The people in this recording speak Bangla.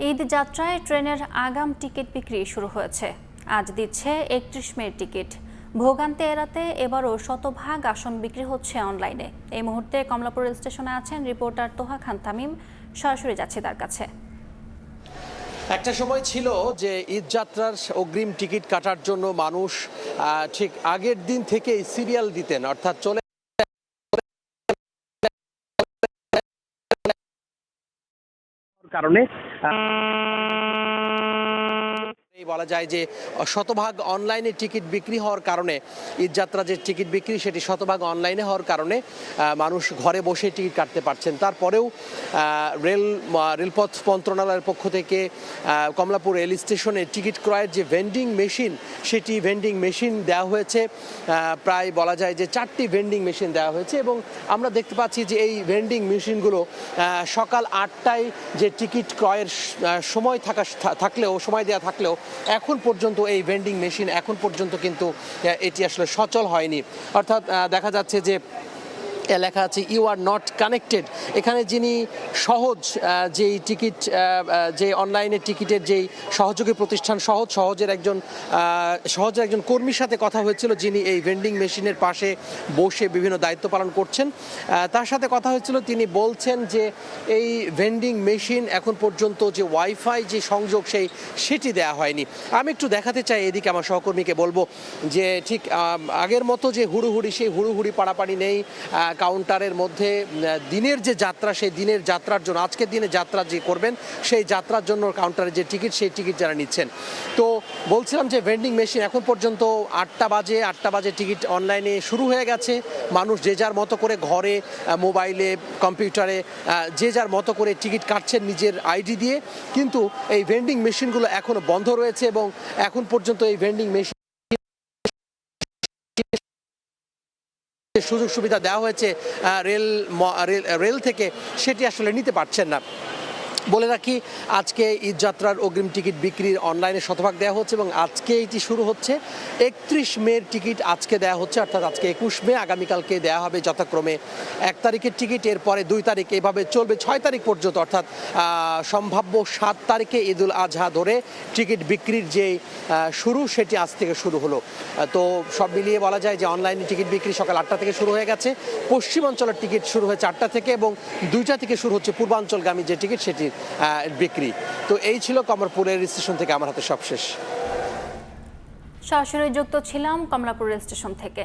ঈদ যাত্রায় ট্রেনের আগাম টিকিট বিক্রি শুরু হয়েছে। আজ দিচ্ছে ৩১ মের টিকিট। ভোগান্তি এড়াতে এবারও শতভাগ আসন বিক্রি হচ্ছে অনলাইনে। এই মুহূর্তে কমলাপুর রেল স্টেশনে আছেন রিপোর্টার তোহা খান তামিম। সরাসরি যাচ্ছি তার কাছে। একটা সময় ছিল যে ঈদ যাত্রার অগ্রিম টিকিট কাটার জন্য মানুষ ঠিক আগের দিন থেকেই সিরিয়াল দিতেন, অর্থাৎ চলে কারণে বলা যায় যে শতভাগ অনলাইনে টিকিট বিক্রি হওয়ার কারণে ঈদযাত্রা যে টিকিট বিক্রি সেটি শতভাগ অনলাইনে হওয়ার কারণে মানুষ ঘরে বসে টিকিট কাটতে পারছেন। তারপরেও রেলপথ মন্ত্রণালয়ের পক্ষ থেকে কমলাপুর রেল স্টেশনে টিকিট ক্রয়ের যে ভেন্ডিং মেশিন, সেটি ভেন্ডিং মেশিন দেওয়া হয়েছে। প্রায় বলা যায় যে 4টি ভেন্ডিং মেশিন দেওয়া হয়েছে এবং আমরা দেখতে পাচ্ছি যে এই ভেন্ডিং মেশিনগুলো সকাল 8টায় যে টিকিট ক্রয়ের সময় সময় দেওয়া থাকলেও এখন পর্যন্ত এই ভেন্ডিং মেশিন এখন পর্যন্ত কিন্তু এটি আসলে সচল হয়নি। অর্থাৎ দেখা যাচ্ছে যে লেখা আছে ইউ আর নট কানেক্টেড। এখানে যিনি যেই টিকিট যে অনলাইনে টিকিটের যেই সহযোগী প্রতিষ্ঠান সহজের একজন কর্মীর সাথে কথা হয়েছিল, যিনি এই ভেন্ডিং মেশিনের পাশে বসে বিভিন্ন দায়িত্ব পালন করছেন। তার সাথে কথা হয়েছিল, তিনি বলছেন যে এই ভেন্ডিং মেশিন এখন পর্যন্ত যে ওয়াইফাই যে সংযোগ সেটি দেয়া হয়নি। আমি একটু দেখাতে চাই, এদিকে আমার সহকর্মীকে বলবো যে ঠিক আগের মতো যে সেই হুড়ুহুড়ি পাড়াপাড়ি নেই। কাউন্টারের মধ্যে দিনের যে যাত্রা, সেই দিনের যাত্রার জন্য আজকের দিনে যাত্রা যে করবেন সেই যাত্রার জন্য কাউন্টারে যে টিকিট, সেই টিকিট যারা নিচ্ছেন। তো বলছিলাম যে ভেন্ডিং মেশিন এখন পর্যন্ত 8টা বাজে টিকিট অনলাইনে শুরু হয়ে গেছে। মানুষ যে যার মতো করে ঘরে, মোবাইলে, কম্পিউটারে যে যার মতো করে টিকিট কাটছেন নিজের আইডি দিয়ে। কিন্তু এই ভেন্ডিং মেশিনগুলো এখনো বন্ধ রয়েছে এবং এখন পর্যন্ত এই ভেন্ডিং মেশিন সুযোগ সুবিধা দেওয়া হয়েছে রেল থেকে, সেটি আসলে নিতে পারছেন না। বলে রাখি, আজকে ঈদযাত্রার অগ্রিম টিকিট বিক্রির অনলাইনে শতভাগ দেওয়া হচ্ছে এবং আজকে এটি শুরু হচ্ছে। 31 মের টিকিট আজকে দেওয়া হচ্ছে, অর্থাৎ আজকে 21 মে, আগামীকালকে দেওয়া হবে যথাক্রমে 1 তারিখের টিকিট, এরপরে 2 তারিখ, এভাবে চলবে 6 তারিখ পর্যন্ত। অর্থাৎ সম্ভাব্য 7 তারিখে ঈদুল আজহা ধরে টিকিট বিক্রির যে শুরু, সেটি আজ থেকে শুরু হলো। তো সব মিলিয়ে বলা যায় যে অনলাইনে টিকিট বিক্রি সকাল 8টা থেকে শুরু হয়ে গেছে। পশ্চিমাঞ্চলের টিকিট শুরু হয়েছে 8টা থেকে এবং 2টা থেকে শুরু হচ্ছে পূর্বাঞ্চলগামী যে টিকিট, সেটি বিক্রি। তো এই ছিল কমলাপুর রেল স্টেশন থেকে আমার হাতে সবশেষ। সরাসরি যুক্ত ছিলাম কমলাপুর রেল স্টেশন থেকে।